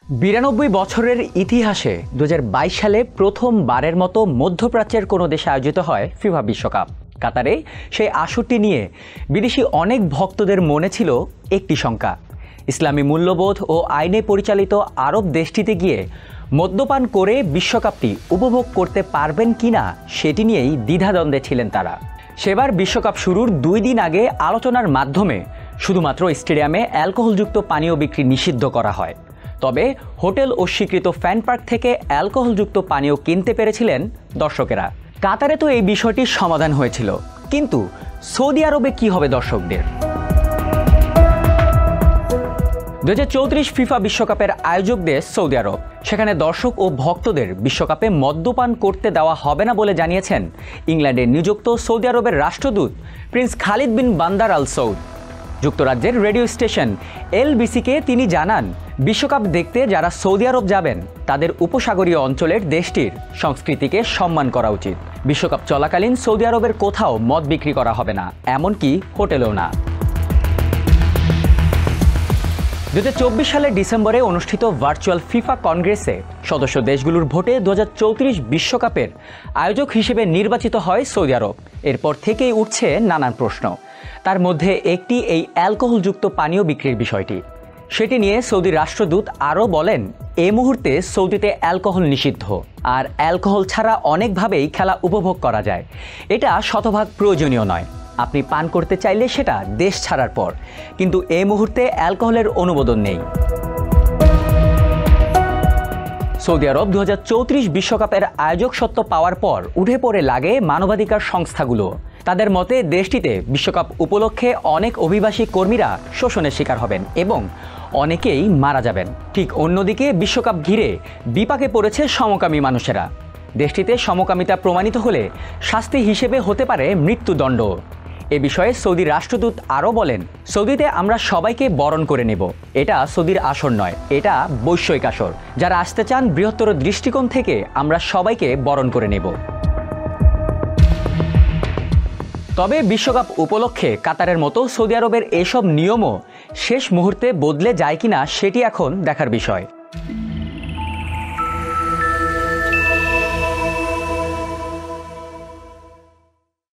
92 বছরের ইতিহাসে 2022 সালে প্রথমবারের মতো মধ্যপ্রাচ্যের কোনো দেশে আয়োজিত হয় ফিফা বিশ্বকাপ। কাতারে সেই আসরটি নিয়ে বিদেশি অনেক ভক্তদের মনে ছিল একটি শঙ্কা, ইসলামী মূল্যবোধ ও আইনে পরিচালিত আরব দেশটিতে গিয়ে মদ্যপান করে বিশ্বকাপটি উপভোগ করতে পারবেন কিনা সেটি নিয়েই দ্বিধাদ্বন্দ্বে ছিলেন তারা। সেবার বিশ্বকাপ শুরুর 2 দিন আগে আলোচনার মাধ্যমে শুধুমাত্র স্টেডিয়ামে অ্যালকোহলযুক্ত পানীয় বিক্রি নিষিদ্ধ করা হয়। তবে হোটেল ও স্বীকৃত ফ্যান পার্ক থেকে অ্যালকোহলযুক্ত পানীয় কিনতে পেরেছিলেন দর্শকেরা। কাতারে তো এই বিষয়টির সমাধান হয়েছিল, কিন্তু সৌদি আরবে কি হবে দর্শকদের? 2034 ফিফা বিশ্বকাপের আয়োজক দেশ সৌদি আরব। সেখানে দর্শক ও ভক্তদের বিশ্বকাপে মদ্যপান করতে দেওয়া হবে না বলে জানিয়েছেন ইংল্যান্ডে নিযুক্ত সৌদি আরবের রাষ্ট্রদূত প্রিন্স খালিদ বিন বান্দার আল সৌদ। যুক্তরাজ্যের রেডিও স্টেশন এলবিসিকে তিনি জানান, বিশ্বকাপ দেখতে যারা সৌদি আরব যাবেন তাদের উপসাগরীয় অঞ্চলের দেশটির সংস্কৃতিকে সম্মান করা উচিত। বিশ্বকাপ চলাকালীন সৌদি আরবের কোথাও মদ বিক্রি করা হবে না, এমনকি হোটেলেও না। 2024 সালের ডিসেম্বরে অনুষ্ঠিত ভার্চুয়াল ফিফা কংগ্রেসে সদস্য দেশগুলোর ভোটে 2034 বিশ্বকাপের আয়োজক হিসেবে নির্বাচিত হয় সৌদি আরব। এরপর থেকেই উঠছে নানান প্রশ্ন, তার মধ্যে একটি এই অ্যালকোহলযুক্ত পানীয় বিক্রির বিষয়টি। সেটি নিয়ে সৌদি রাষ্ট্রদূত আরও বলেন, এই মুহূর্তে সৌদিতে অ্যালকোহল নিষিদ্ধ, আর অ্যালকোহল ছাড়া অনেকভাবেই খেলা উপভোগ করা যায়। এটা শতভাগ প্রয়োজনীয় নয়। আপনি পান করতে চাইলে সেটা দেশ ছাড়ার পর, কিন্তু এই মুহূর্তে অ্যালকোহলের অনুমোদন নেই। সৌদি আরব 2034 বিশ্বকাপের আয়োজক সত্ত্ব পাওয়ার পর উঠে পড়ে লাগে মানবাধিকার সংস্থাগুলো। তাদের মতে দেশটিতে বিশ্বকাপ উপলক্ষে অনেক অভিবাসী কর্মীরা শোষণের শিকার হবেন এবং অনেকেই মারা যাবেন। ঠিক অন্যদিকে বিশ্বকাপ ঘিরে বিপাকে পড়েছে সমকামী মানুষেরা। দেশটিতে সমকামিতা প্রমাণিত হলে শাস্তি হিসেবে হতে পারে মৃত্যুদণ্ড। এ বিষয়ে সৌদি রাষ্ট্রদূত আরও বলেন, সৌদিতে আমরা সবাইকে বরণ করে নেব। এটা সৌদির আসর নয়, এটা বৈশ্বিক আসর। যারা আসতে চান বৃহত্তর দৃষ্টিকোণ থেকে আমরা সবাইকে বরণ করে নেব। তবে বিশ্বকাপ উপলক্ষে কাতারের মতো সৌদি আরবের এসব নিয়মও শেষ মুহূর্তে বদলে যায় কিনা সেটি এখন দেখার বিষয়।